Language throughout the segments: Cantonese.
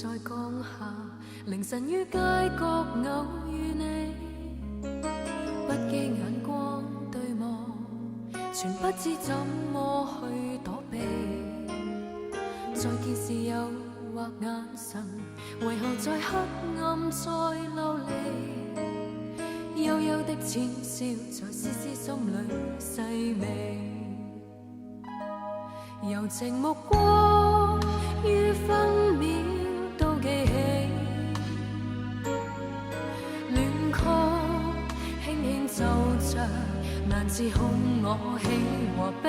在降下，凌晨於街角偶遇你，不羈眼光對望，全不知怎麼去躲避。再見時誘惑眼神，為何在黑暗再流離？幽幽的淺笑在絲絲心裏細微。柔情目光於分秒都記起，戀曲輕輕奏着，難自控我喜和悲，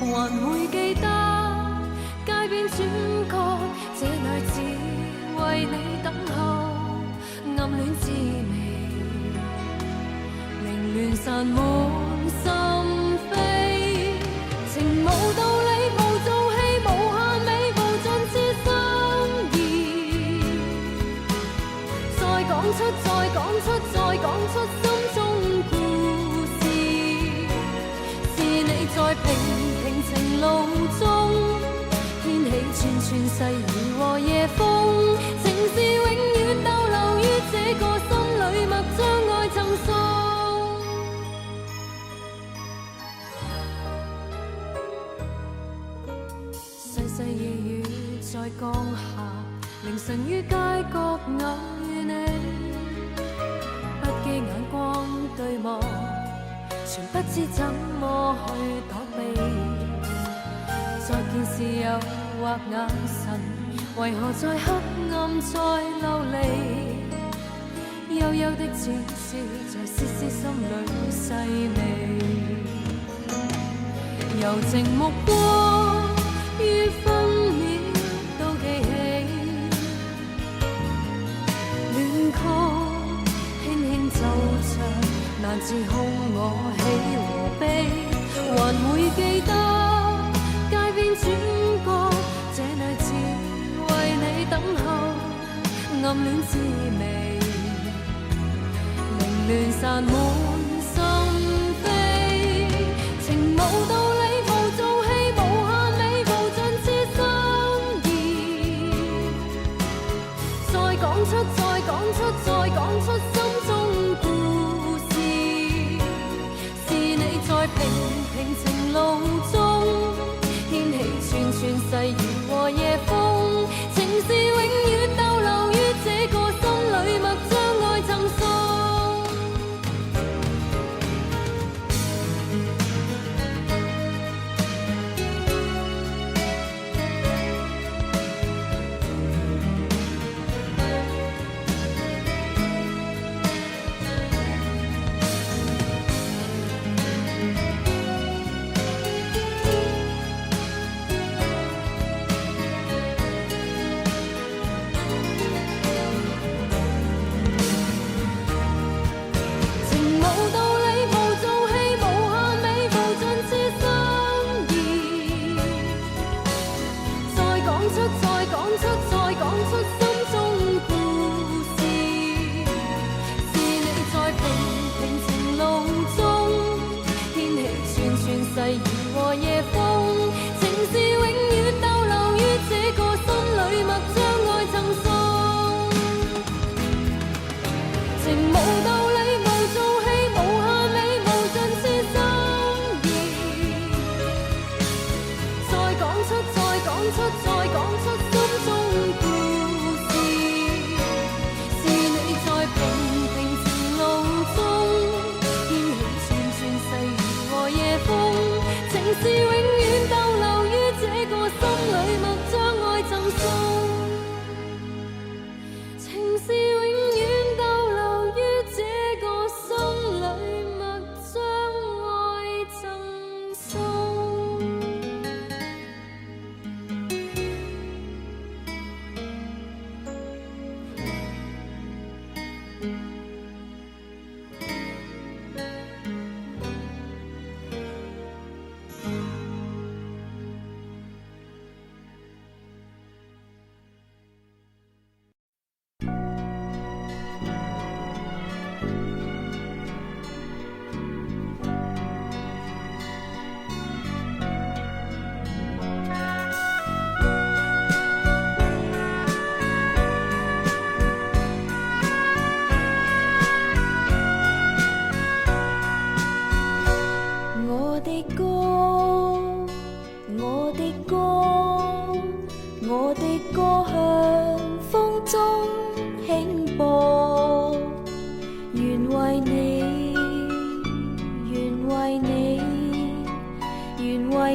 還會記得街邊轉角，這女子為你等候，暗戀滋味，凌亂散滿心扉，情無道理。再講出心中故事，是你在平平情路中掀起串串細雨和夜風，情是永遠逗留於這個心裏，默將愛贈送。細細夜雨在降下，凌晨於街角偶遇你。眼光對望，全不知怎麼去躲避。再見時誘惑眼神，為何在黑暗再流離？幽幽的淺笑在絲絲心裏細微，柔情目光於分秒都記起，戀曲奏着，難自控我喜和悲，還會記得街邊轉角，這女子為你等候，暗戀滋味，凌亂散滿心扉，情無道理，無做戲，無限美，無盡痴心意，再講出，再講出，再講出心中平平情路中掀起串串細雨和夜風，情是永遠逗留於這個心裏，默將愛贈送。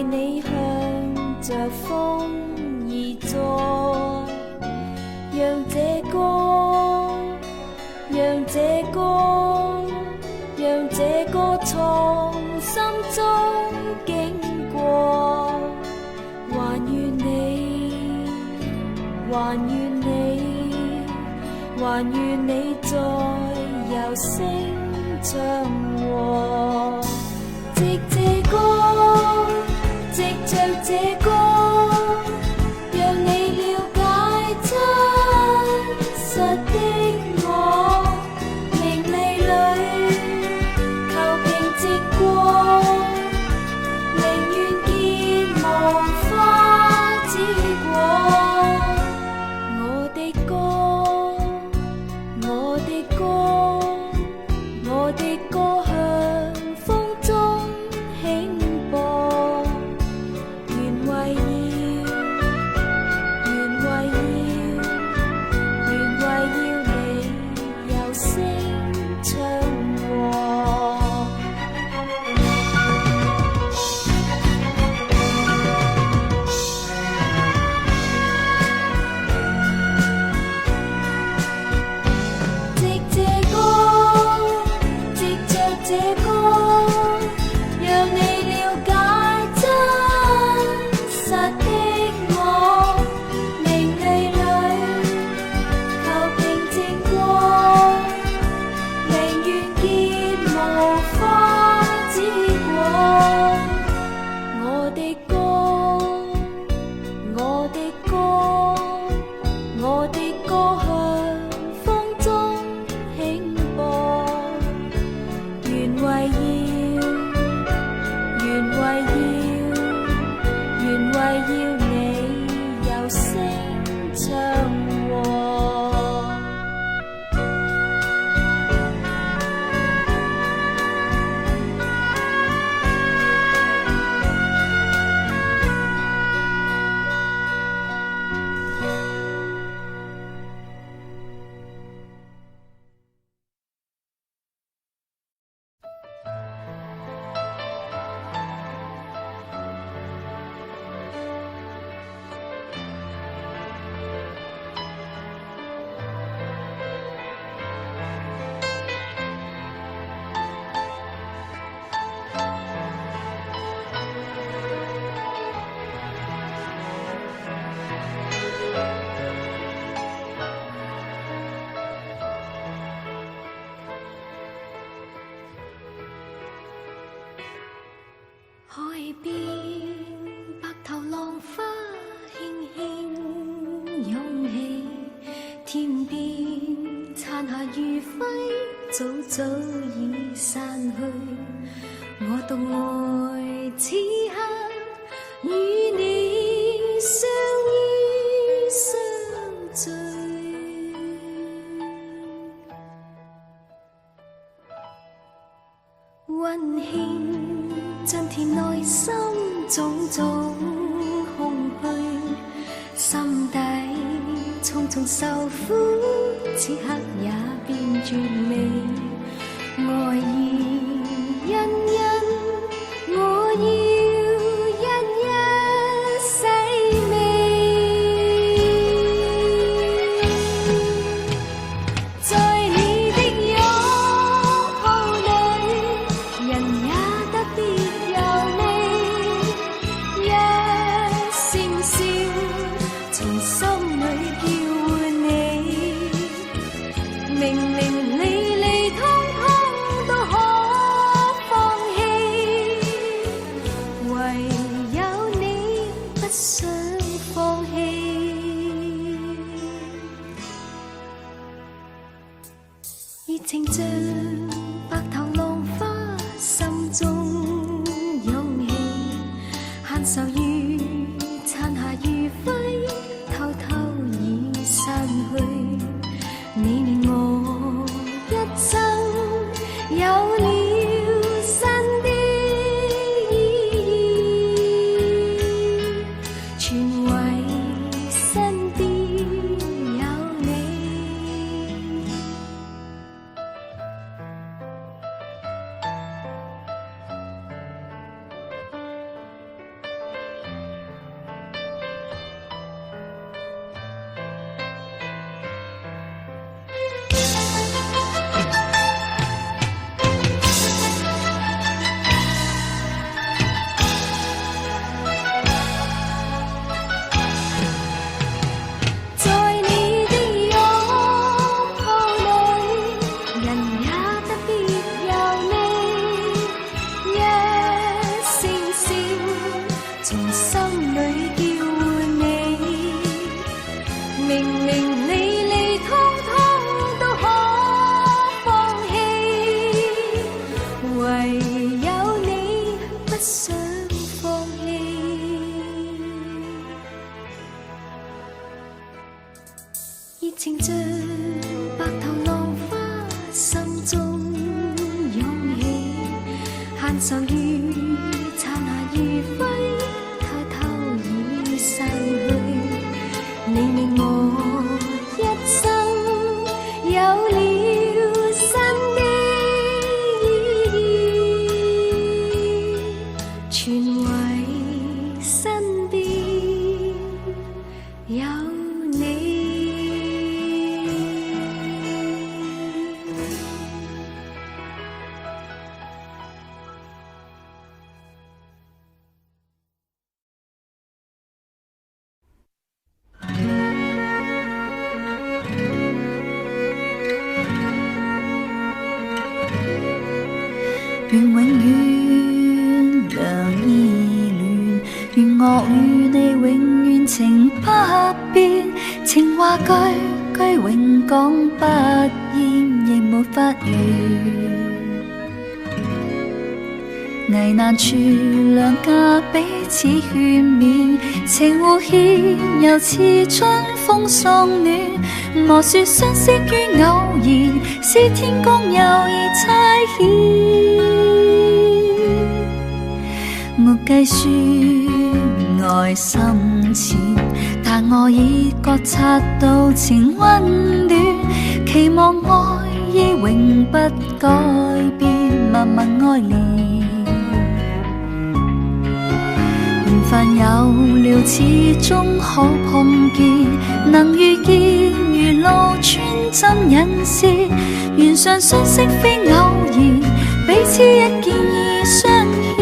為你向着風而坐，讓這歌，讓這歌，讓這歌從心中經過，還願你，還願你，還願你在柔聲唱和。藉這歌，藉着這歌，讓你了解真實的我，名利裏求平靜過，寧願見無花之果。我的歌，我的歌，我的歌向風中輕播，原為要，原為要，原為要你柔聲唱和。藉這歌，藉着這歌，讓你了解真實的我，名利裏求平靜過，寧願見無花之果。我的歌，我的歌，我的歌向風中輕播，原為要，原為要，原為要你柔聲唱和。海邊白頭浪花輕輕湧起，天邊殘霞餘暉早早已散去，我獨愛此刻與你相依相聚。溫馨盡填內心種種空虛，心底重重受苦，此刻也變絕美。愛意欣欣，我要一一細味，在你的擁抱裏，人也特別柔美，一聲笑從心裏叫喚你，明明離離通通都可放棄，唯有你不想放棄。熱情像白頭浪花心中湧起，限愁與殘霞餘暉偷偷已散去，你令我一生有了新的意義，全為身邊有你。從心裏叫喚你，明明你理通通都可放棄，唯有你不想放棄。熱情像白頭浪花，心中湧起，限愁如殘霞如輝，偷偷已散去。你令我一生有了新的意義，全為身邊有你。願永遠良意戀，願我與你永遠情不變，情話句句永講不厭，亦沒法完。危難處兩家彼此勸勉，情互獻又似春風送暖。莫說相識於偶然，是天公有意差遣。沒計算愛深淺，但我已覺察到情溫暖，期望愛意永不改變，默默愛戀。緣分有了，始終可碰見，能遇見如路穿針引線，緣上相識非偶然，彼此一見已相牽。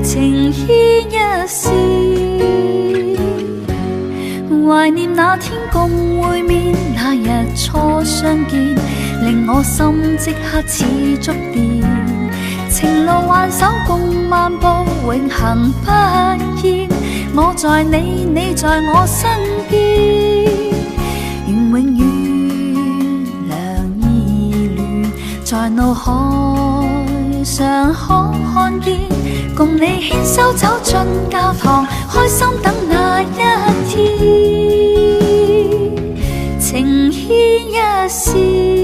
情牽一線，懷念那天共會面，那日初相見，令我心即刻似觸電。情路挽手共漫步，永恆不厭。我在你，你在我身邊，願永遠良意戀，在腦海上可看見。共你牽手走進教堂，開心等那一天，情牽一線。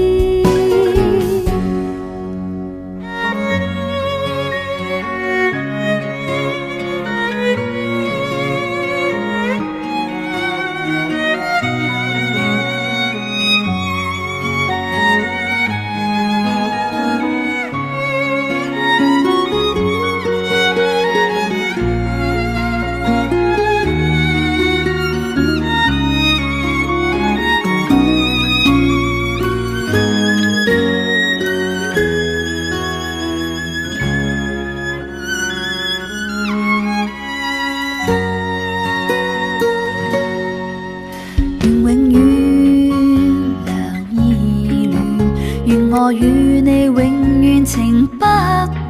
我與你永遠情不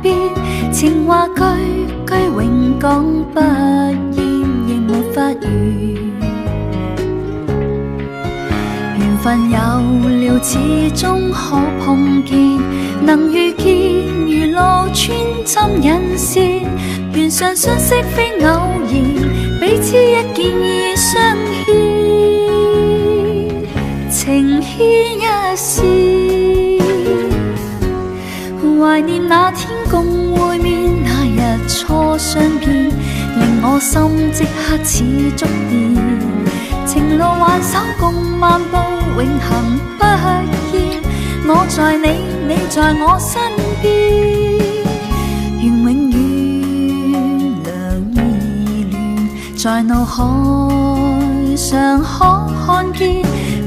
變，情話句句永講不厭，亦沒法完。緣分有了，始終可碰見，能遇見如路穿針引線，緣上相識非偶然，彼此一見已相牽，情牽一線。懷念那天共會面，那日初相見，令我心即刻似觸電。情路挽手共漫步，永恆不厭。我在你，你在我身邊，願永遠良意戀，在腦海上可看見。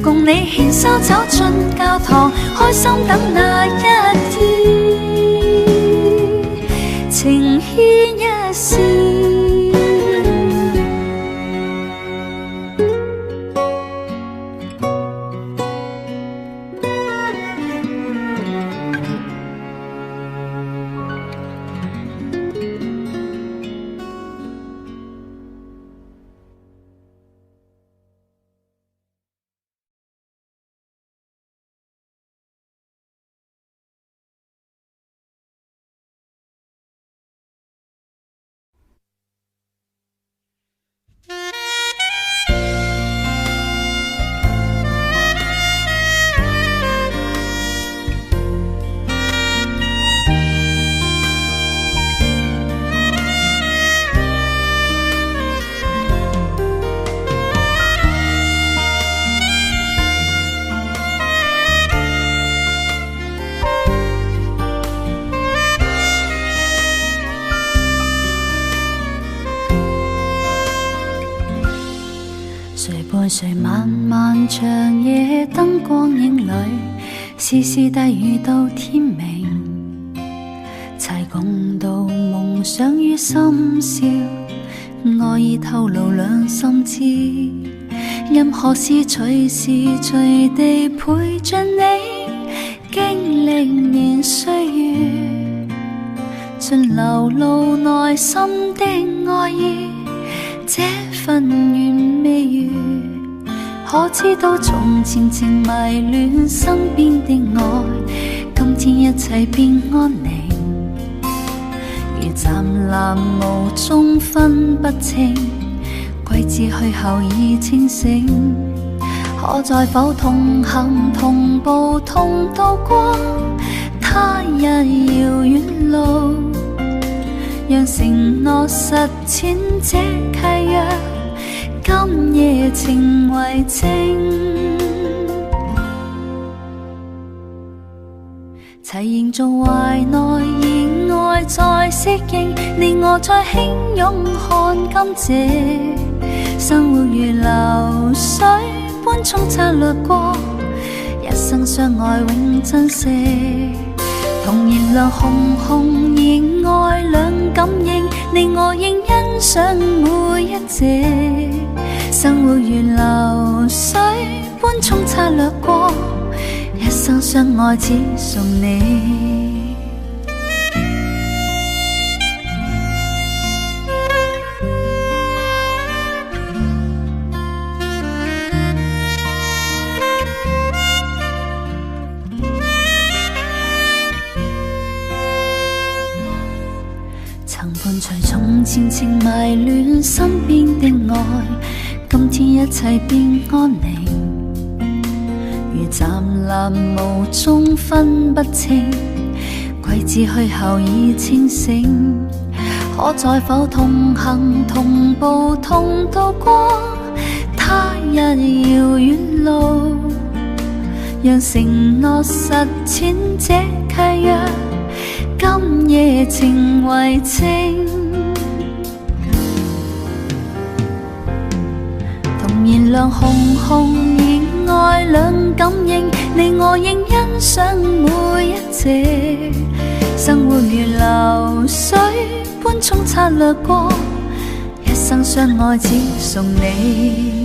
共你牽手走進教堂，開心等那一天，情牽一線。誰漫漫長夜燈光影裏，絲絲低語到天明，齊共度夢想於深宵，愛意透露兩心知，任何事隨時隨地陪着你，經歷年歲月，盡流露內心的愛意，這份完未完。可知道從前情迷戀身邊的愛，今天一切變安寧，如湛藍霧中分不清，季節去後已清醒，可在否同行同步同渡過他日遙遠路，讓承諾實踐這契約，今夜情為證，齊營造懷內意愛再適應，你我再輕擁看今夕，生活如流水般沖刷掠過，一生相愛永珍惜，同燃亮紅紅熱愛兩感應，你我應欣賞每一隻，生活如流水般沖刷掠過，一生相愛只送你。曾伴隨從前情迷戀身邊的愛，今天一切變安寧，如湛藍霧中分不清，季節去後已清醒，可在否同行同步同渡過他日遙遠路，讓承諾實踐這契約，今夜情為證，同燃亮紅紅熱愛兩感應，你我應欣賞每一隻，生活如流水般沖刷掠過，一生相愛只送你。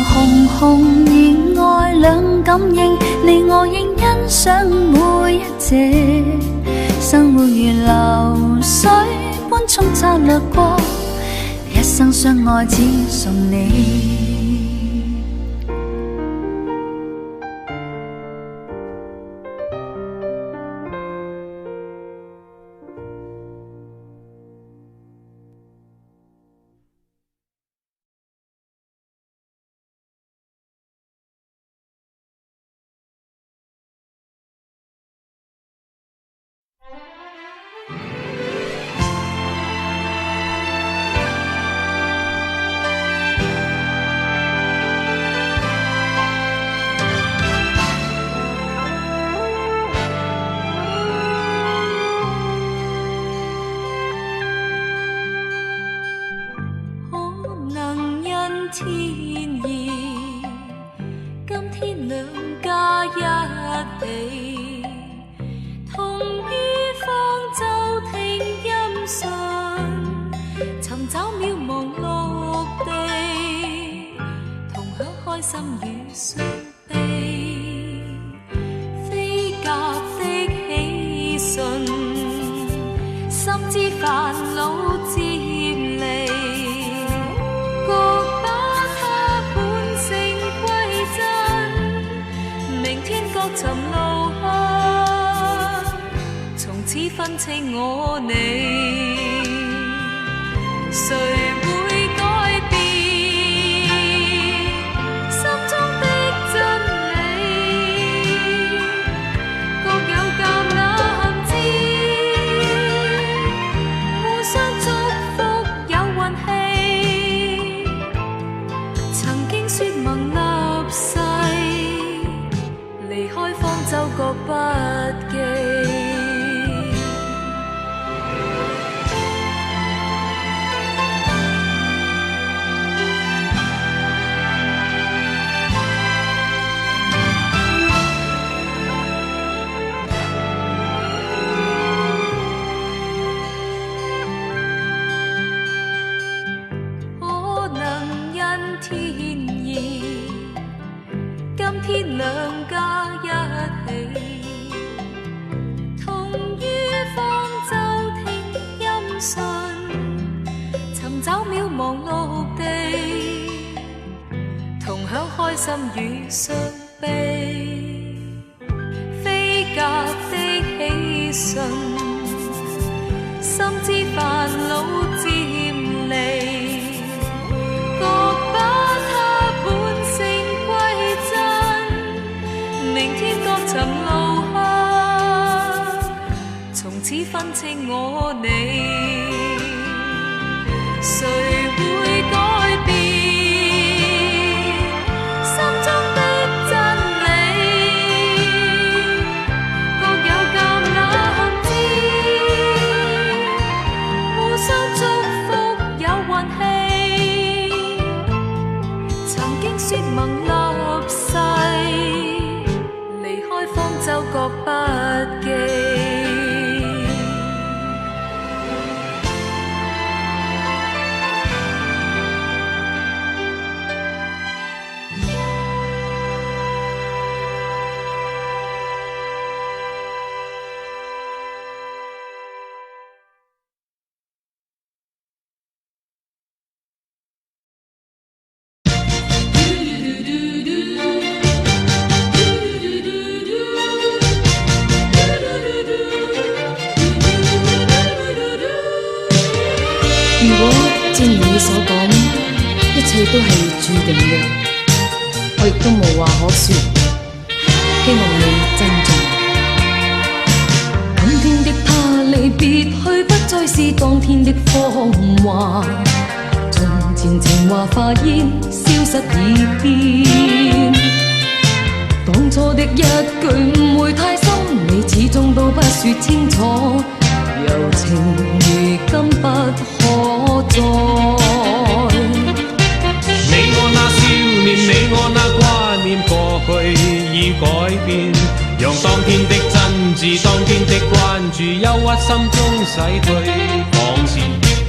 紅紅熱愛兩感應，你我應欣賞每一隻，生活如流水般沖刷掠過，一生相愛只送你。天意，今天兩家一起，同於方舟聽音訊，尋找渺茫陸地，同享開心與傷悲，飛鴿的喜訊，心知煩惱漸離。尋路向，從此分清我你，誰會改變？天意，今天兩家一起，同於方舟聽音訊，尋找渺茫陸地，同享開心與傷悲，飛鴿的喜訊，深知煩惱漸離。覺把它本性歸真，明天各尋路向，從此分清我你，誰會改變心中的真理？各有橄欖枝，互相祝福有運氣。說盟立誓，離開方舟各不記。如果正如你所講，一切都係注定嘅，我亦都無話可說，希望你珍重。今天的他離別去，不再是當天的芳華，從前情話化煙，消失已變。當初的一句誤會太深，你始終都不說清楚。柔情如今不可再。你我那少年，你我那掛念，過去已改變，讓當天的真摯，當天的關注，憂鬱心中洗去。往事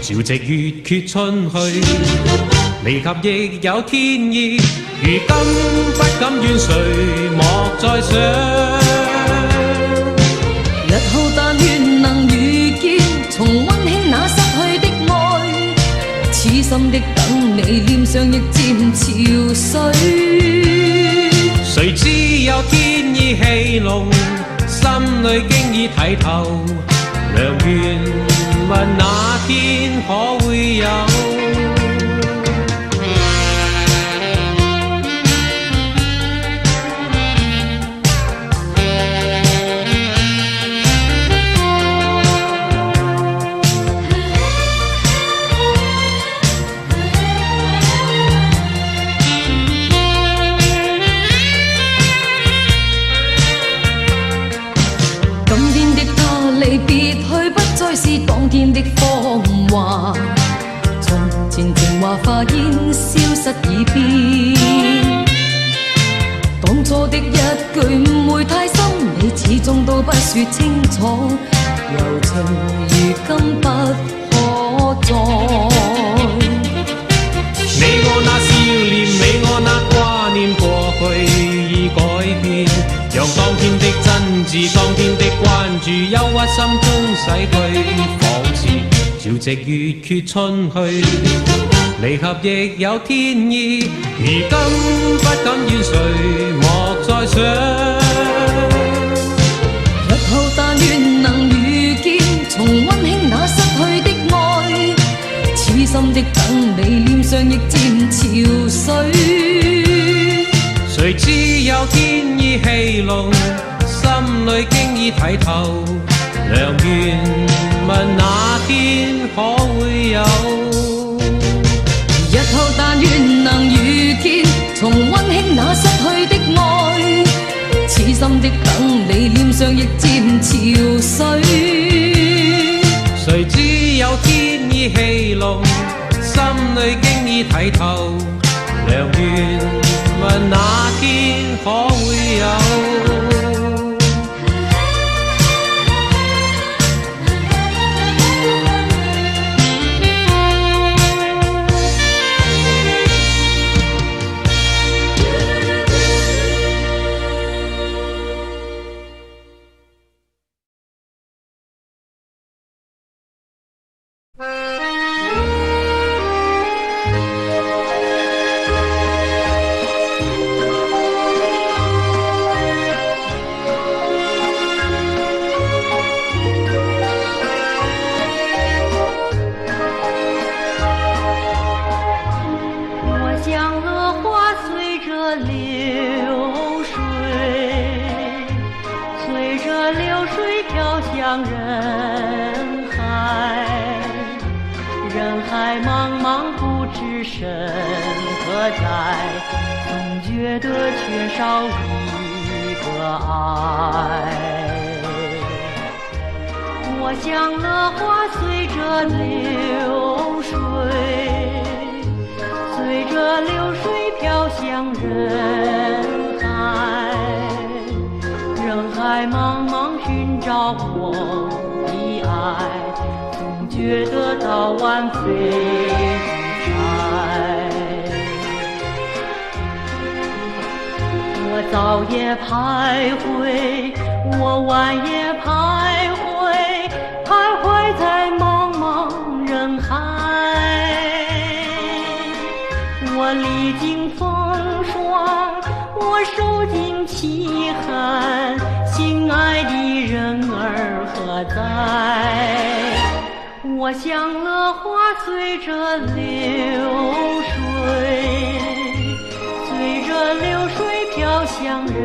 潮汐月缺春去，離合亦有天意，如今不敢怨誰，莫再想。日後但願能遇見，重溫馨那失去的愛，痴心的等你，臉上亦漸潮水。誰知有天意戲弄，心裏經已睇透，良緣問那天可會有？離別去，不再是當天的芳華，從前情話化煙，消失已變。當初的一句誤會太深，你始終都不說清楚，柔情如今不可再。你我那少年，你我那掛念，過去已改變，讓當天的真摯，當天的關注，憂鬱心中洗去。往事潮汐月缺春去，離合亦有天意，如今不敢怨誰，莫再想。日後但願能遇見，重溫馨那失去的愛，痴心的等你，臉上亦漸潮水。誰知有天意戲弄，心裏經已睇透，良緣問那天可會有？日後但願能遇見，重溫馨那失去的愛，痴心的等你，臉上亦漸潮水。誰知有天意戲弄，心裏經已睇透，良緣問那天可會有？知身何在，总觉得缺少一个爱。我像荷花随着流水，随着流水飘向人海，人海茫茫寻找我的爱，总觉得早晚飞不开。我早夜徘徊，我晚夜徘徊，徘徊在茫茫人海。我历经风霜，我受尽凄寒，心爱的人儿何在？我像荷花随着流水，随着流水飘向人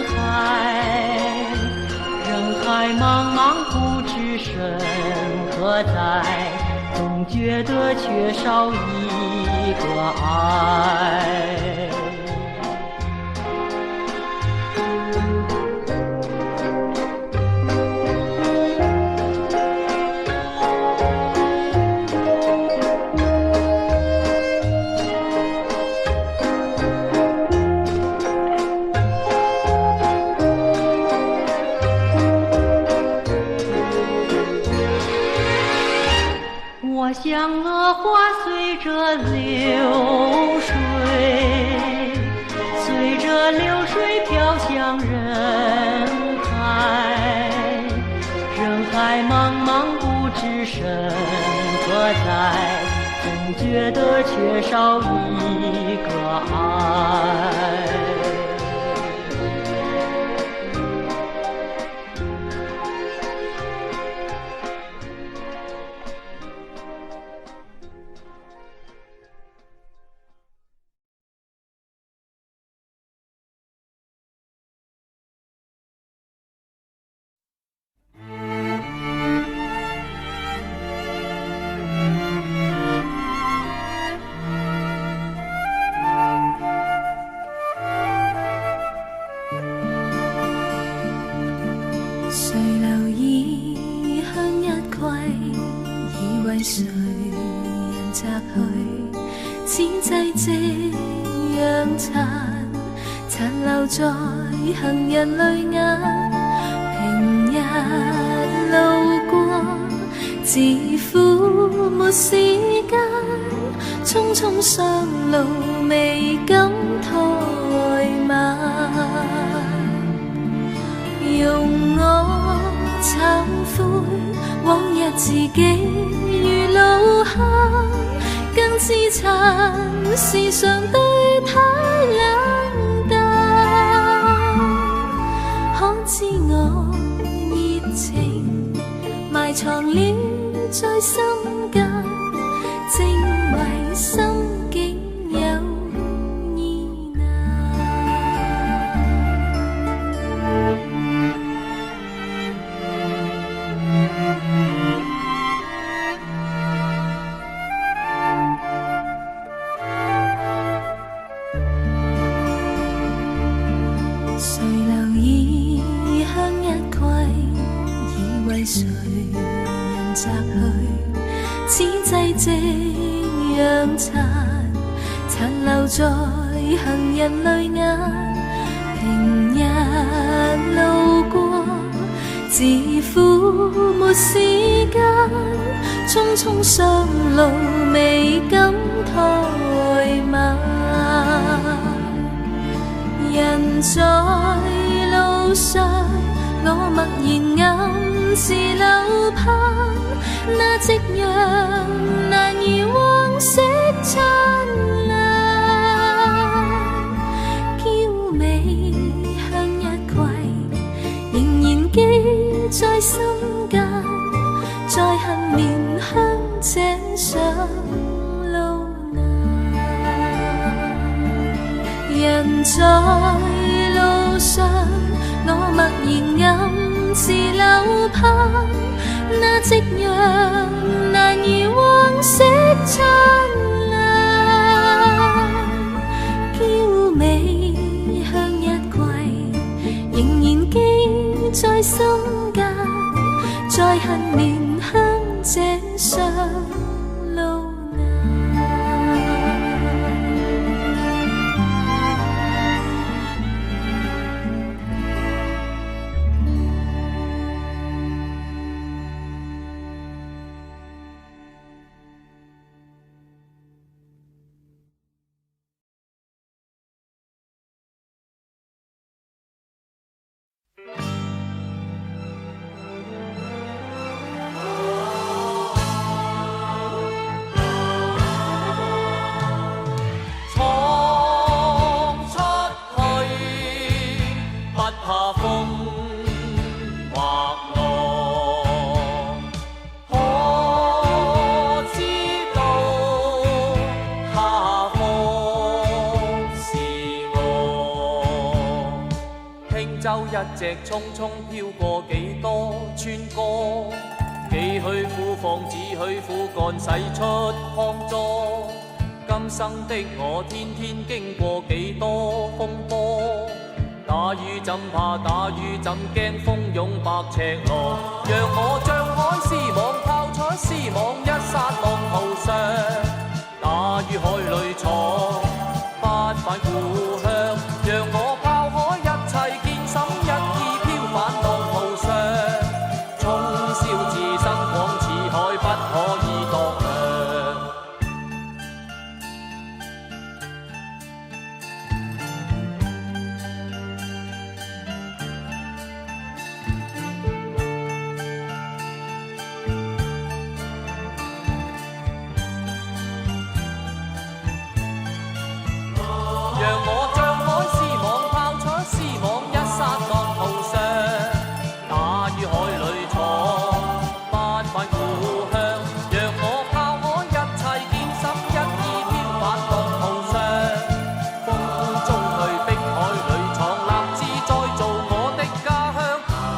海，人海茫茫不知身何在，总觉得缺少一个爱。我像荷花随着流水，随着流水飘向人海，人海茫茫不知身何在，总觉得缺少一个爱。谁留意香一季，已为谁人摘去？此际夕阳残留在行人泪眼。平日路过，自负没时间，匆匆上路未敢怠慢。容我慚悔，往日自己如路客，更自殘時常對他冷淡。可知我熱情埋藏了在心間，正為心境有意難。誰留意香一季，已為誰人摘去？此際夕陽殘留在行人淚眼。平日路過，自負沒時間，匆匆上路未敢怠慢。人在路上，我默然暗自流盼，那夕陽難以往昔燦爛。嬌美香一季，仍然記在心間，在恨憐香這上路難。人在路上，我默然暗自流盼，那夕陽難以往昔燦爛。在心間，再恨憐香這上路一隻匆匆飄過幾多川歌，幾許苦況只許苦幹使出康莊。今生的我天天經過幾多風波，打雨怎怕打雨怎驚蜂擁百尺浪，讓我張開絲網拋出絲網一剎浪淘上，打於海裏闖不返故鄉，讓我拋開一切見心一意飄返浪淘上，衝霄自身廣似海不可以度量。讓我張開絲網拋出絲網一剎浪淘上，打於海裏闖不返故鄉，讓我拋開一切見心一意飄返浪淘上，風中去碧海裏闖立志再做我的家鄉，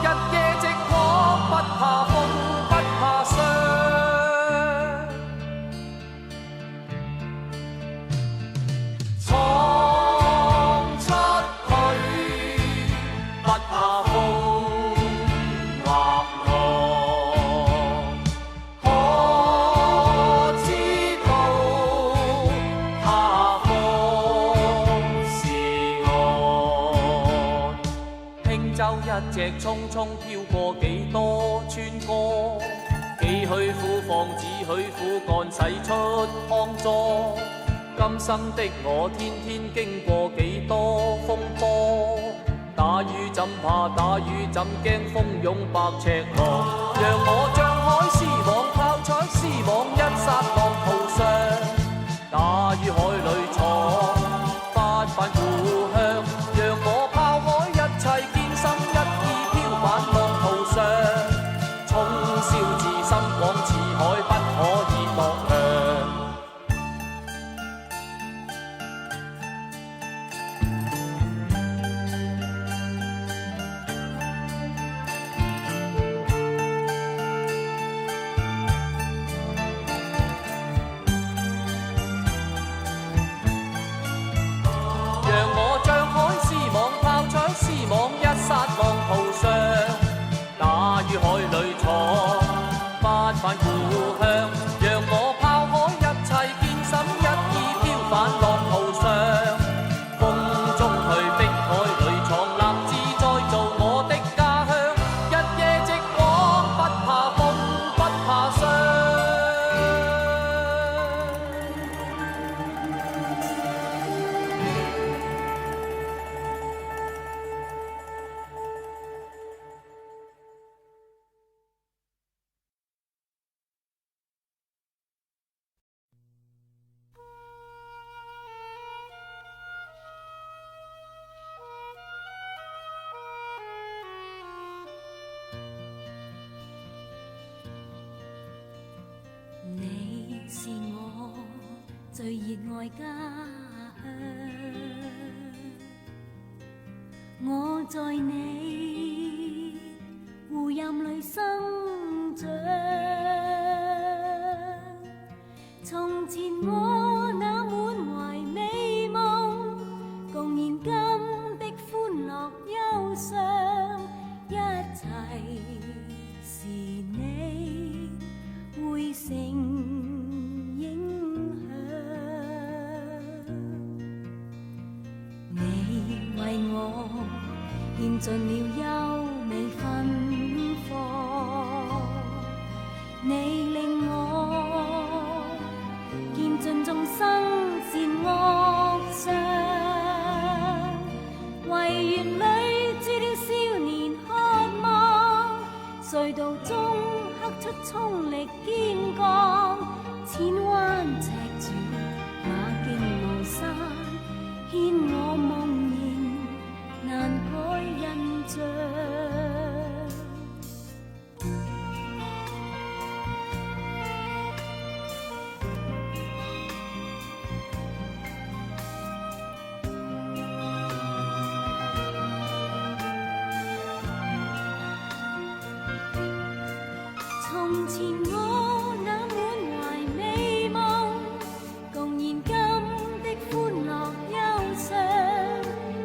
日夜直闖不怕風不怕霜。一隻匆匆飄過幾多川歌，幾許苦況只許苦幹使出康莊。今生的我天天經過幾多風波，打雨怎怕打雨怎驚蜂擁百尺浪，讓我張開絲網拋出絲網一剎浪淘上，打於海裏闖不返故鄉，讓我拋開一切見心一意飄返浪淘上，衝霄自身廣似海不可以度量。讓我張開絲網拋出絲網一剎浪淘上，打於海裏闖不返故鄉，讓我拋開一切見心一意飄返浪淘上，風中去碧海裏闖立志再做我的家鄉，日夜直往不怕風不怕霜。你是我最熱愛家鄉，我在你湖蔭裏生長。從前我那滿懷美夢，共燃今的歡樂憂傷，一成影響。你為我獻盡了優美芬芳，你令我見盡眾生善惡相，唯願裏注了少年渴望，隧道中刻出衝力堅剛，千彎赤柱馬徑無山，牽我夢縈難改印象。從前我那滿懷美夢，共燃今的歡樂憂傷，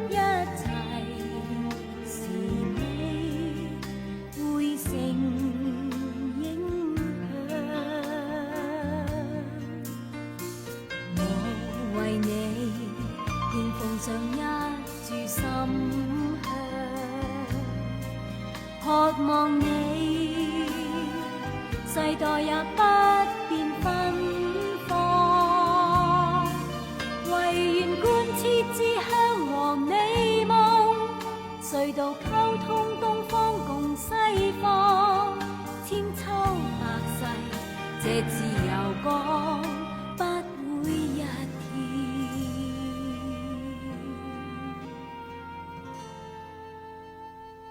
一切是你匯成影響。我為你獻奉上一炷心香，渴望你世代也不變芬芳，唯願貫徹志向和美夢，隧道溝通東方共西方，千秋百世這自由光不會一天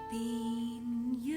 變樣。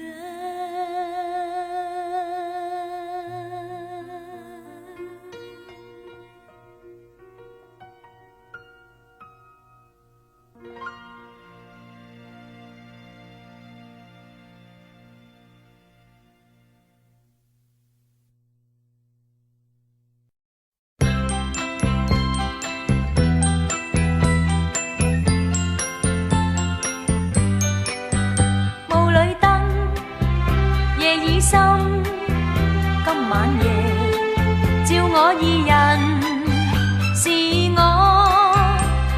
今晚夜照我二人，是我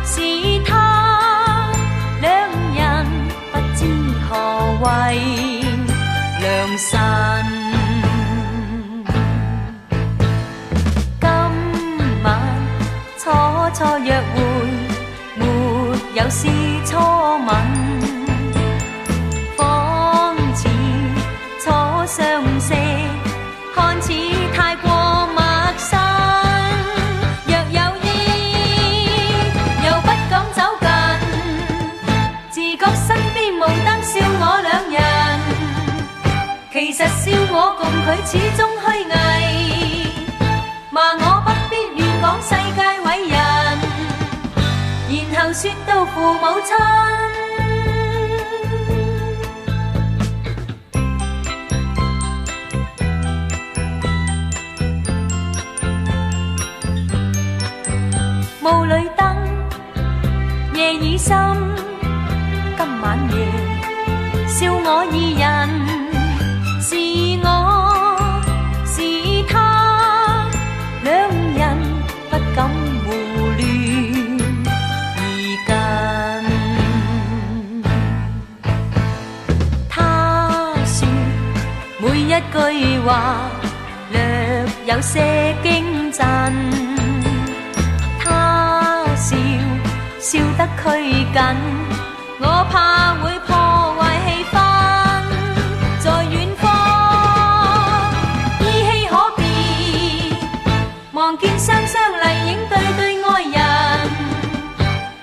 是他，兩人不知何謂良辰。今晚初初約會，沒有是初吻。相識看似太過陌生，若有意又不敢走近，自覺身邊無燈笑我兩人，其實笑我共佢始終虛偽，罵我不必亂講世界偉人，然後說到父母親。霧裏燈，夜已深，今晚夜笑我二人，是我是他，兩人不敢胡亂而近。他說每一句話略有些驚震，笑得拘謹，我怕會破壞氣氛。在遠方依稀可辨，望見雙雙麗影對對愛人，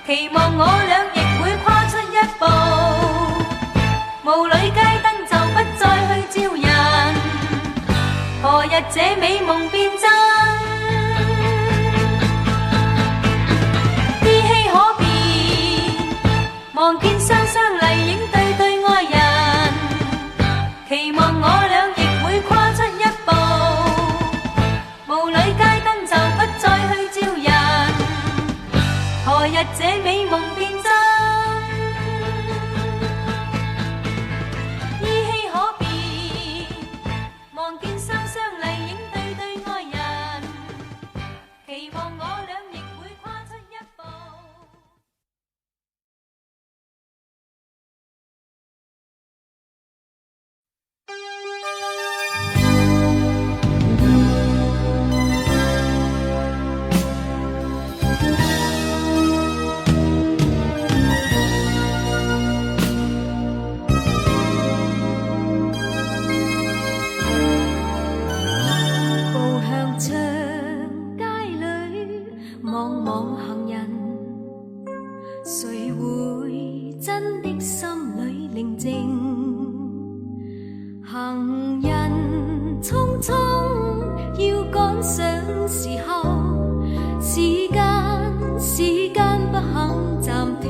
期望我倆亦會跨出一步，霧裏街燈就不再去招人，何日這美夢變真？望見雙雙麗影對對愛人，期望我倆亦會跨出一步，霧裏街燈就不再去招人，何日這美夢變真？依稀可辨，望見雙雙麗影對對想時候，時間不肯暫停。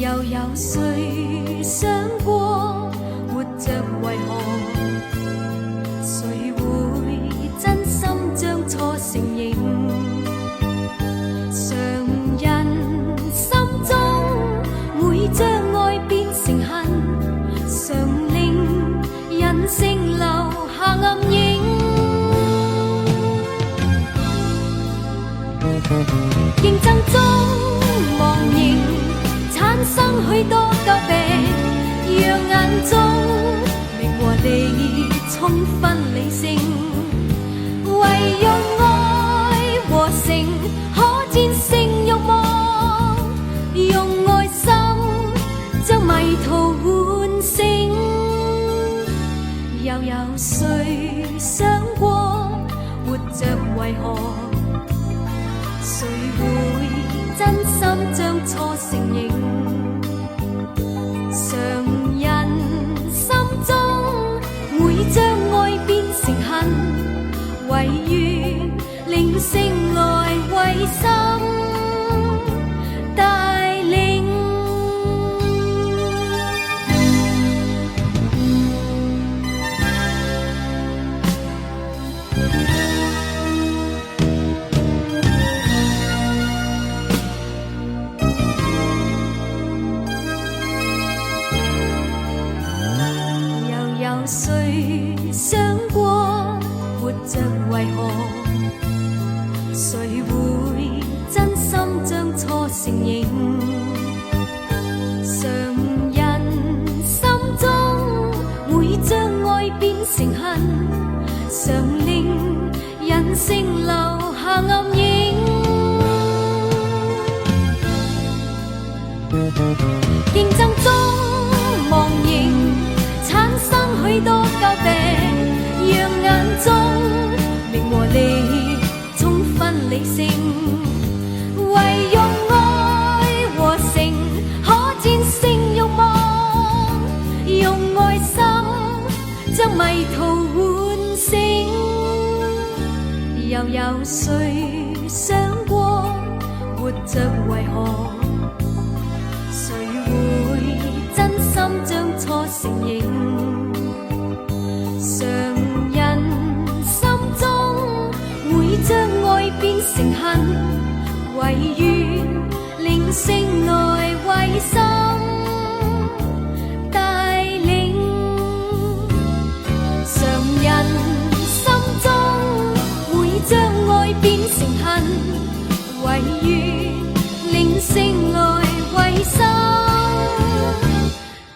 又有誰想過活着為何？誰會真心將錯承認？常人心中會將愛變成恨，常令人性留下暗影。競爭中忘形，產生許多詬病，讓眼中名和利充分理性。唯用愛和誠可戰勝慾望，用愛心將迷途喚醒。又有誰想過活着為何？誰會真心將錯承認？常人心中會將愛變成恨，唯願令聲來為心帶領。誰想過活着為何？誰會真心將錯承認？常人心中會將愛變成恨，常令人性留下暗影。競爭中忘形，產生許多詬病，讓眼中名和利充分理性。唯用愛和誠可戰勝慾望，用愛心將迷途喚醒。又有誰想過活着為何？誰會真心將錯承認？常人心中會將愛變成恨，唯願令聲來為心帶領。常人心中會將愛變成恨，唯願令聲來為心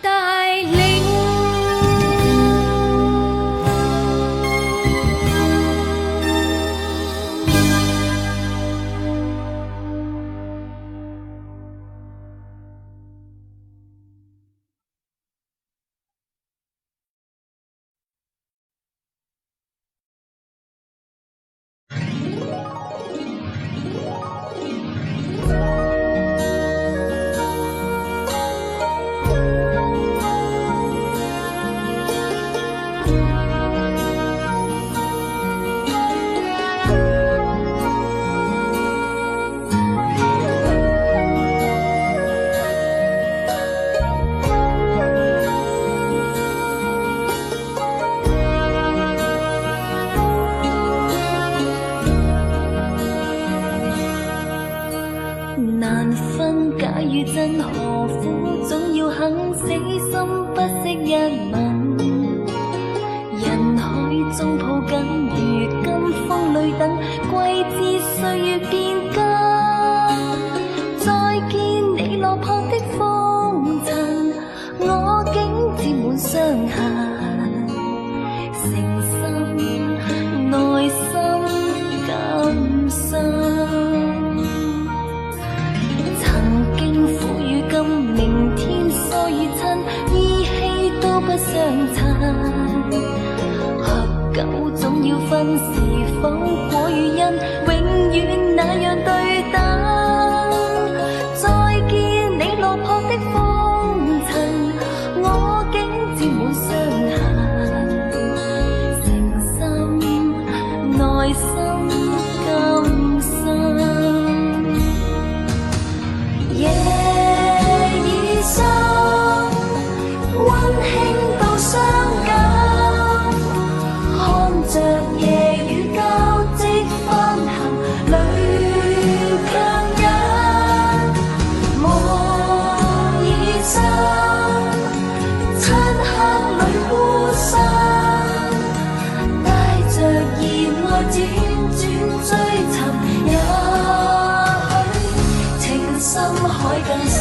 帶領。難分假與真，何苦總要肯死心不惜一吻？人海中抱緊，如今風裏等，歸知歲月變更。再見你落魄的風塵，我竟沾滿傷痕，誠心內心感傷。明天疏與親，依稀都不相襯。合久總要分，是否果與因，永遠那樣對等。再見你落魄的風塵，我竟沾滿傷痕，誠心內心感傷。夜已深，溫馨到傷感，看着夜雨交織翻行，淚強忍。夢已深，漆黑裏孤身，帶着熱愛輾轉追尋，也許情深海更深。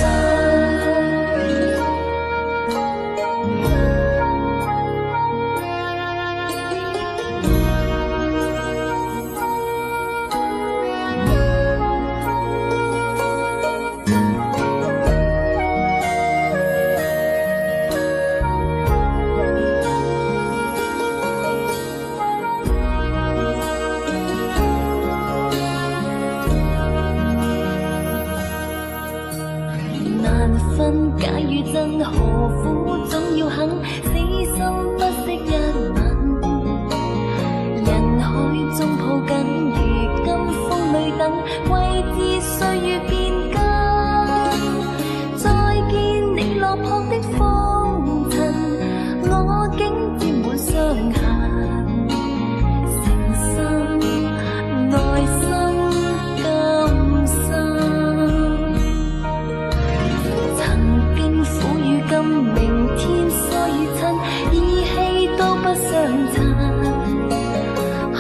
假與真何苦總要肯死心不息一吻，人海中抱緊如今風裏等，為知歲月變更。再見你落魄的風塵，我竟沾滿傷痕，誠心內心感傷。今明天疏與親，意氣都不相襯。合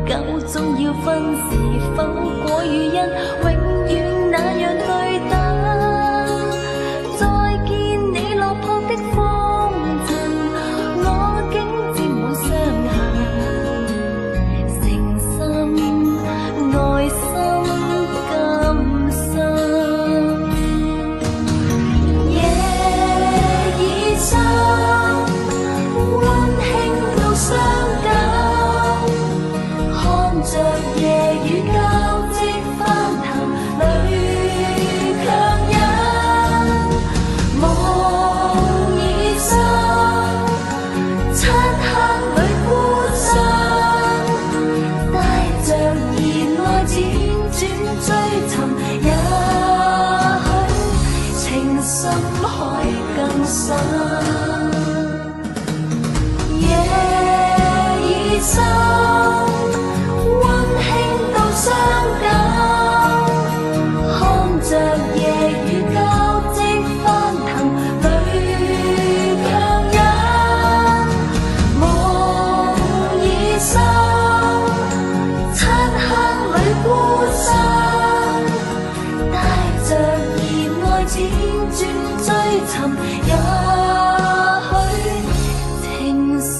久終要分，是否果與因，永遠那樣對等。再見你落魄的風塵，我竟沾滿傷痕，誠心內心感傷。溫馨到傷感，看着夜雨交織翻騰，淚強忍。夢已深，漆黑裏孤身，帶着熱愛輾轉追尋，也許情深海更深。深溫馨到傷感，看着夜雨交織翻騰，淚強忍。夢已深，漆黑裏孤身，帶着熱愛輾轉追尋，也許情深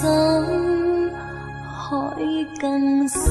海更深。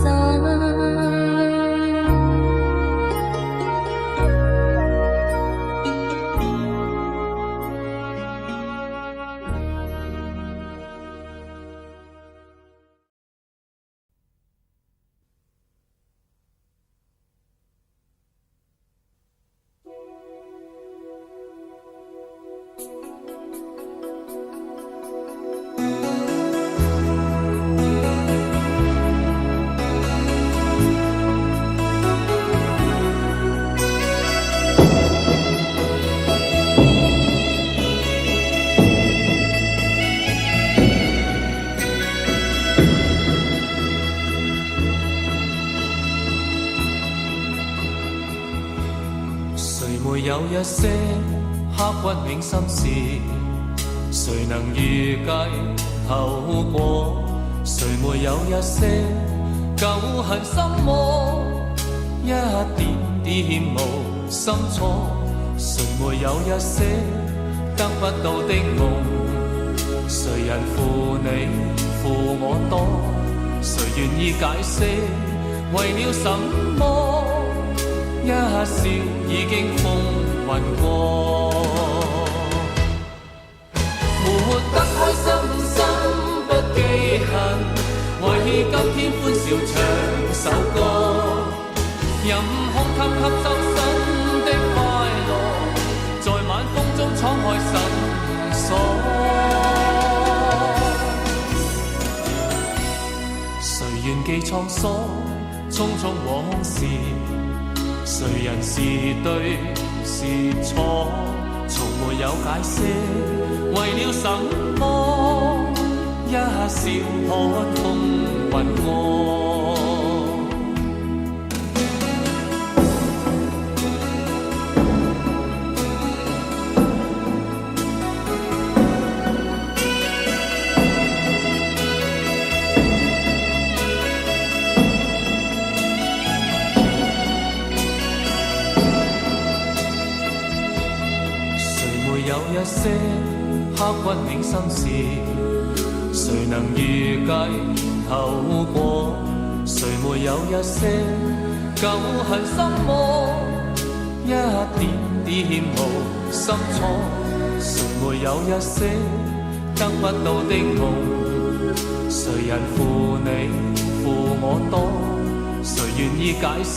有一些刻骨銘心事，誰能預計後果？誰沒有一些舊恨心魔，一點點無心錯？誰沒有一些得不到的夢？誰人負你負我多？誰願意解釋為了什麼？一笑已經風雲過，活得開心心不記恨，為今天歡笑唱首歌，任空吸吸收新的快樂，在晚風中敞開心鎖。誰願記滄桑，匆匆往事，誰人是對是錯，從沒有解釋，為了什麼？一笑看風雲惡。一些刻骨銘心事，誰能預計後果？誰沒有一些舊恨心魔？一點點無心錯，誰沒有一些得不到的夢？誰人負你負我多？誰願意解釋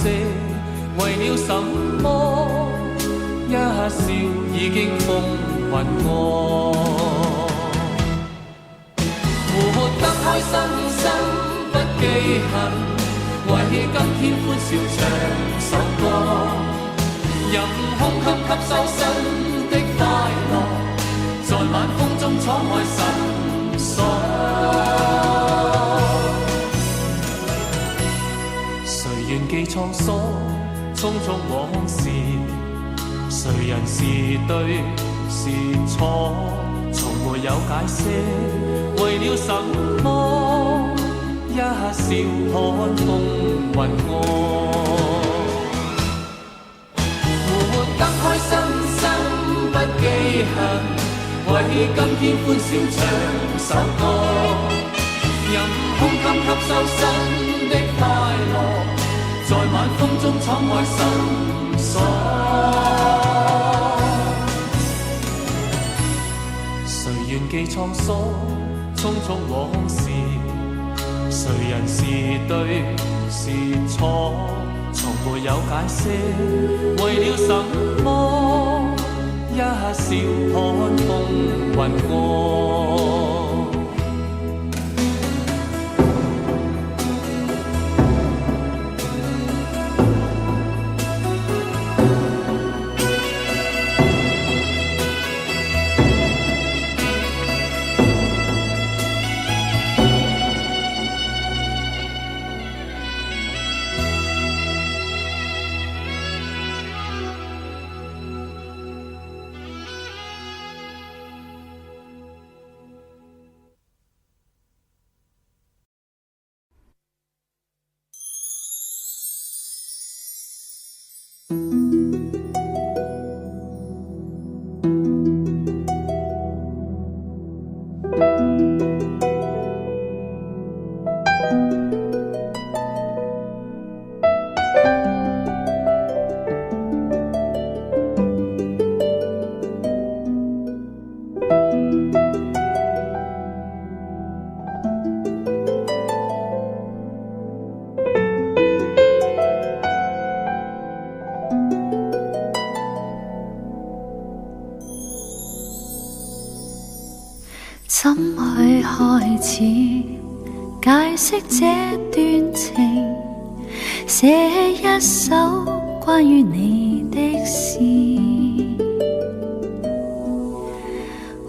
為了什麼？一笑已經風雲過，活得開心心不記恨，為今天歡笑唱首歌，任空吸收新的快樂，在晚風中敞開心鎖。誰願記滄桑，匆匆往事，誰人是對是錯，從沒有解釋，為了什麼？一笑看風雲惡，活得開心心不記恨，為今天歡笑唱首歌，任空襟吸收新的快樂，在晚風中敞開心鎖。誰願記滄桑，匆匆往事，誰人是對是錯，從沒有解釋，為了什麼？一笑看風雲過。怎去開始解釋這段情？寫一首關於你的詩，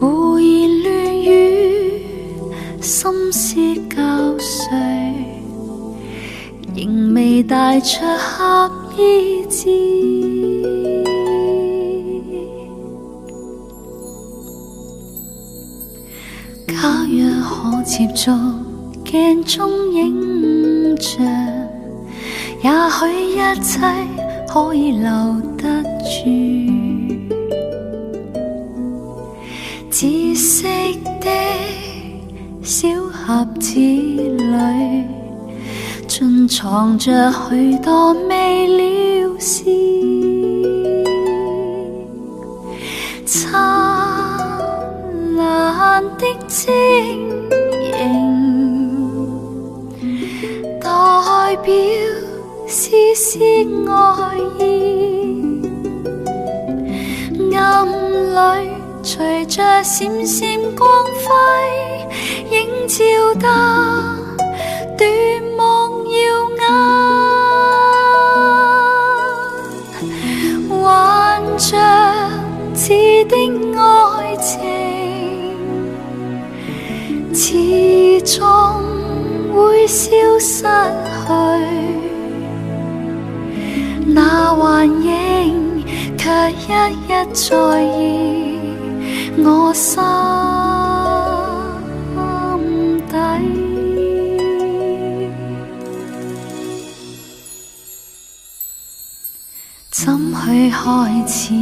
胡言亂語，心思交瘁，仍未帶出合意字。假若可接觸鏡中影像，也許一切可以留得住。紫色的小盒子裏，盡藏着許多未了事。的晶瑩代表絲絲愛意，暗裏隨着閃閃光輝，映照得斷望一在意我心底。怎去開始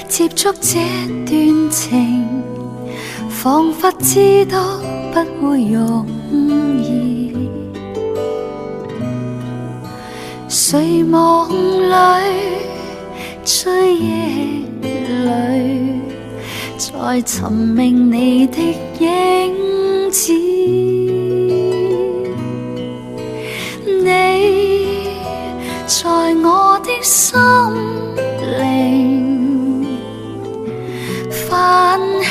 接觸這段情？彷彿知道不會容易。睡夢裏追憶裏，在尋覓你的影子。你在我的心靈泛起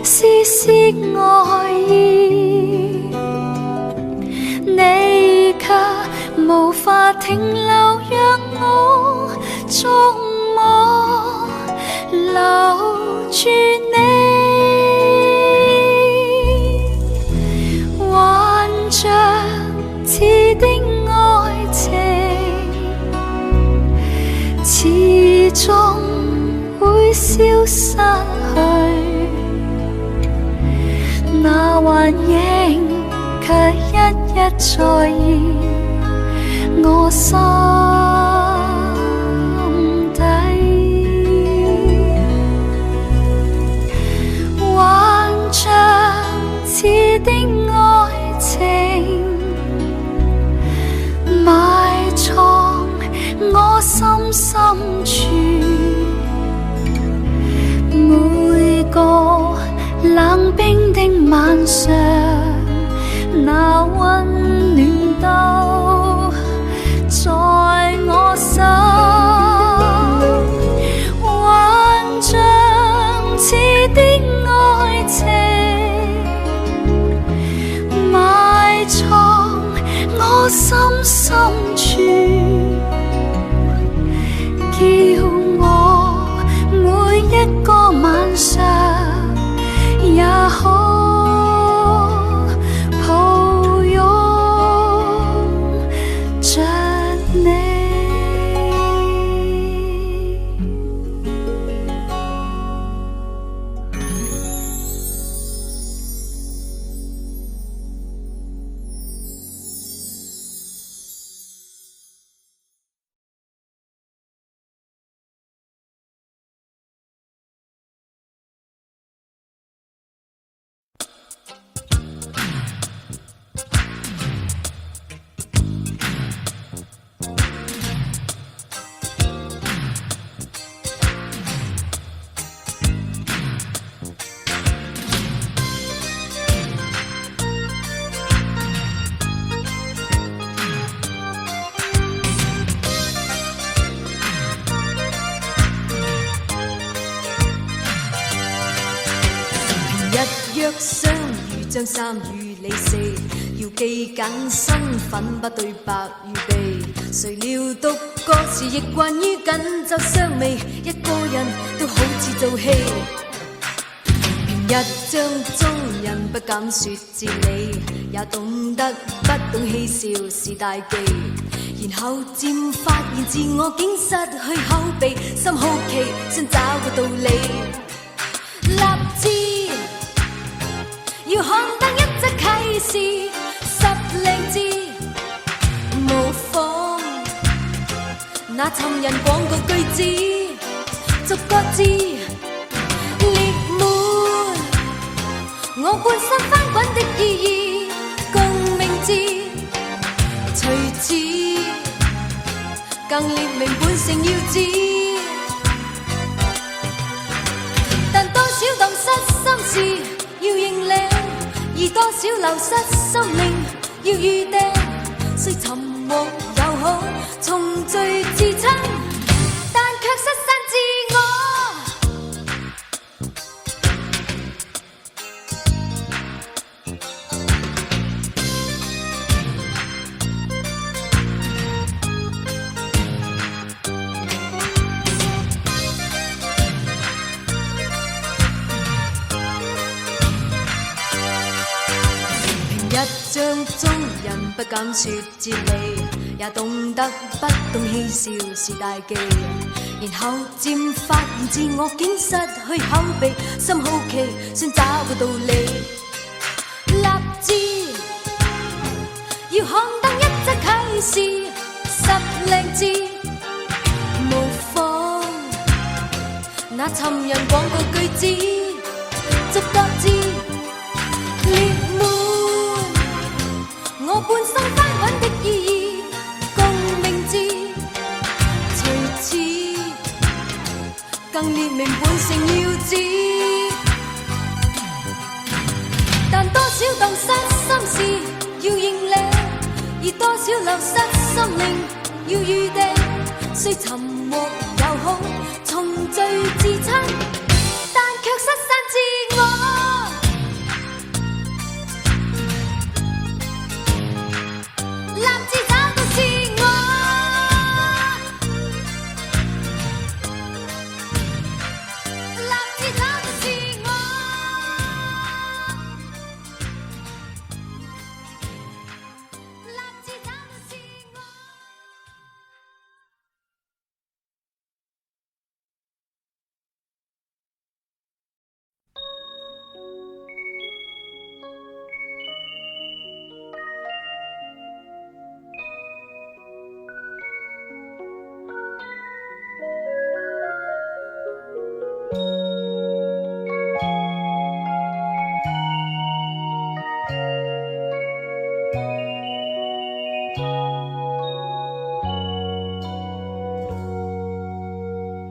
絲絲愛意，你卻無法停留，讓我觸摸留住你。幻象似的愛情，始終會消失去，那幻影卻一一在意我心底。幻象似的愛情，埋藏我心深處，每個冷冰的晚上，那溫暖都在我心。幻象似的愛情，埋藏我心深處，叫我每一個晚上也可抱擁着你。約相遇將三與你四，要記緊身份不對白預備。誰料獨個時亦慣於緊皺相味，一個人都好似做戲。平日將中人不敢說哲理，也懂得不懂嬉笑是大忌。然後漸發現自我竟失去口鼻，心好奇想找個道理，立志要刊登一則啟示，實力字模仿那尋人廣告句子，逐個字列滿我半生翻滾的意義，共鳴字隨此更列明本性要知，但多少蕩失心事要認領，而多少流失生命要預定，雖沉默又好，重聚自親，但卻失散自我。將中人不敢說哲理，也懂得不懂嬉笑是大忌。然後漸發現自我竟失去口鼻，心好奇，想找個道理，立志要刊登一則啟示，實靚字模仿那尋人廣告句子，逐個字列滿我半生翻滾的意義，共鳴字隨此更列明本性要旨，但多少蕩失心事要認領，而多少流失心靈要預定，雖沉默又好，重聚自親，但卻失散自我。立志找到自我，立志找到自我，立志找到自我。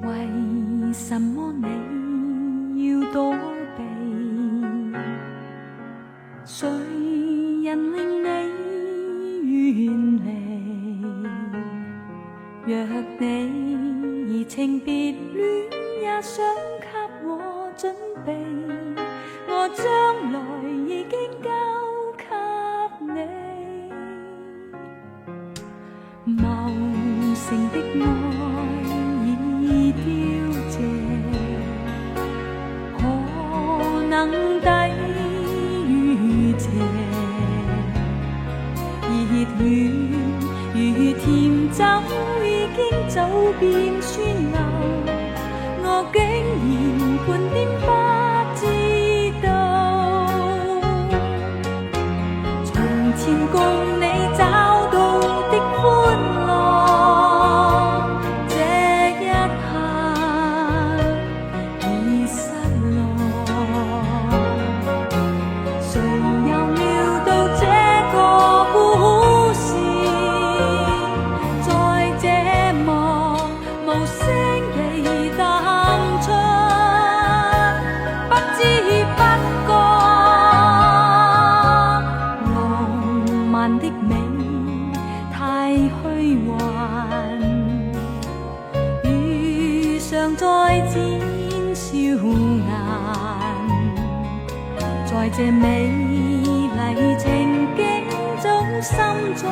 為什麼你要躲避？誰人令你遠離？若你移情別戀，也想給我準備，我將來已經交給你。茂盛的愛已凋謝，可能抵御邪？熱戀如甜酒已經走遍川流，我竟然半點不知道。從前共你找到的歡樂，這一刻已失落。誰又料到這個故事，在這幕無聲地淡出，不知不覺，浪漫的美太虛幻，遇上再展笑顏，在這美麗情景中心最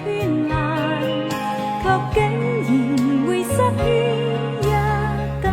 絢爛，卻竟然會失於一旦。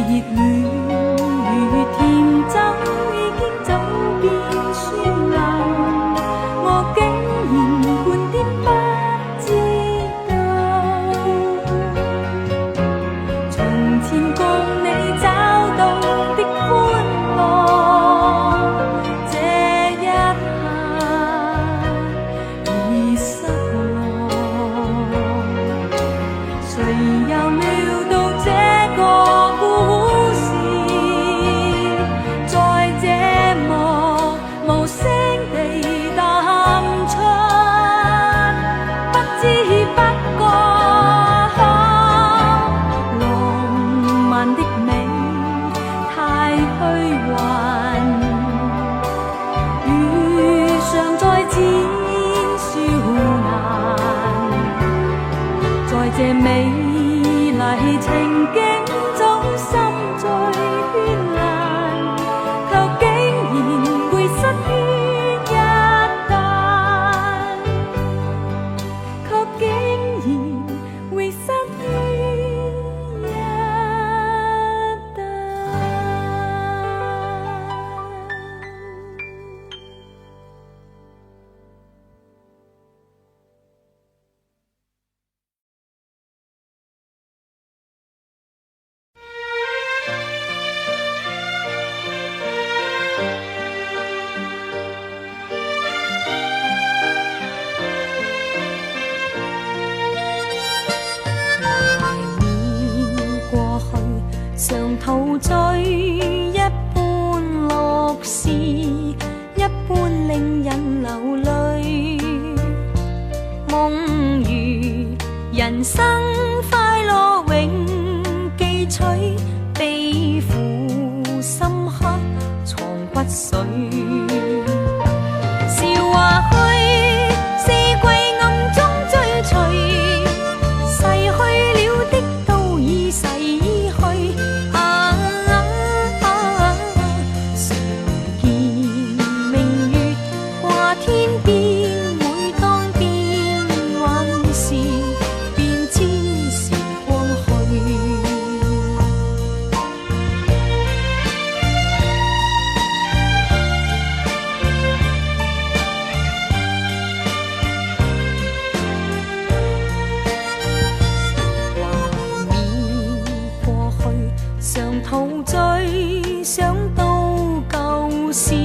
熱戀如甜酒已經走遍川流，我竟然半點不知道。從前共你找到的歡樂，這一刻已失落。誰又料到這個故事，在這幕無聲地淡出，不知不覺，浪漫的美太這美麗情景早心最絢爛，卻竟然會失牽一旦，卻竟然會失牽一旦。常陶醉一般樂事，一般令人流淚。夢如人生快樂永記取，悲苦深刻藏骨髓。笑話去，四季暗中追隨，逝去了的都已逝去。天邊每當變幻時，便知時光去。懷緬過去，常陶醉，想到舊事。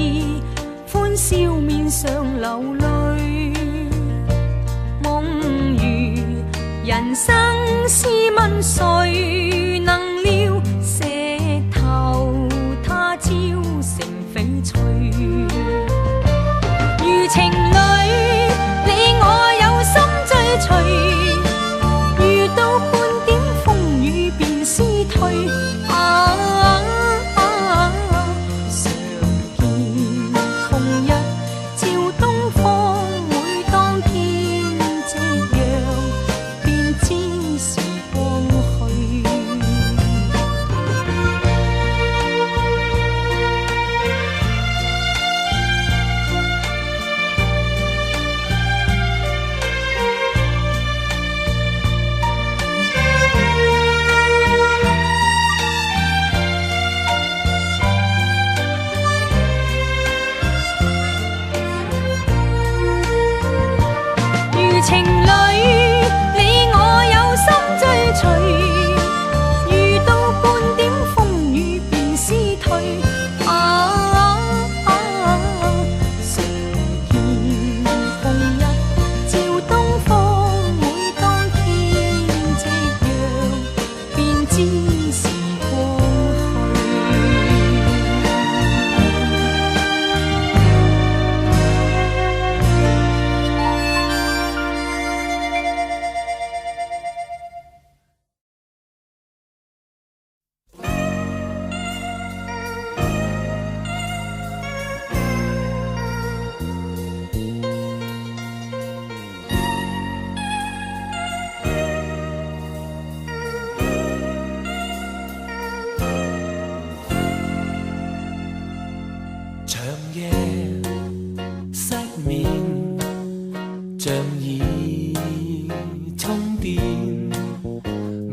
歡笑面上流淚，夢如人生試問誰能料，石頭他朝成翡翠。如情侶，你我有心追隨，遇到半點風雨便思退。情侶，你我有心追隨，遇到半點風雨便思退。常見紅日照東方，每當天夕陽，便知時光長夜失眠，像已充電，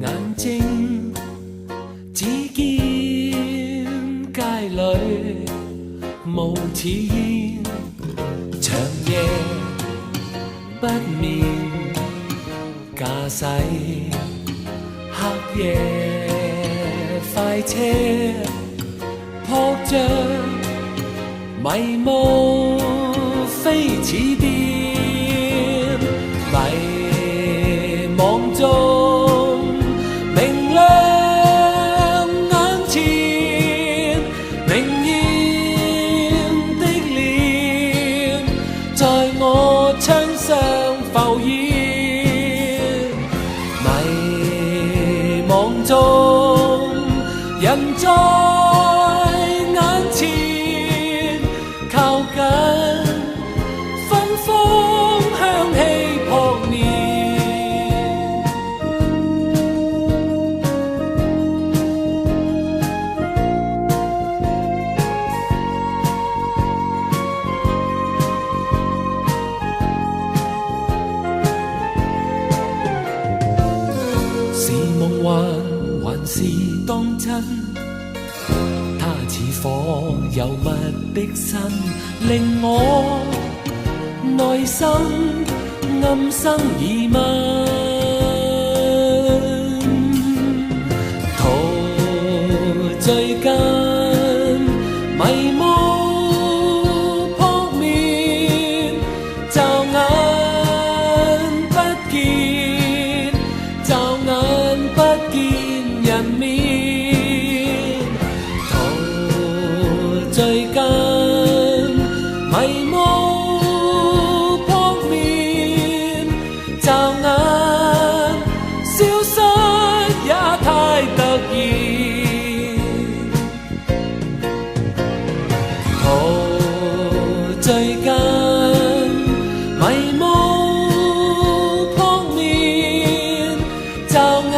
眼睛只見街裏無似煙，長夜不眠，駕駛黑夜快車撲着迷霧飛似電，迷惘中明亮眼前，明豔的臉在我窗上浮現，迷惘中人在眼前靠近，芬芳香氣撲面，是當真，它似火油密的身，令我內心暗生疑問。陶醉間迷霧撲面，驟眼不見，驟眼不見人面。陶醉間迷霧撲面，驟眼消失也太突然。陶醉間迷霧撲面，驟眼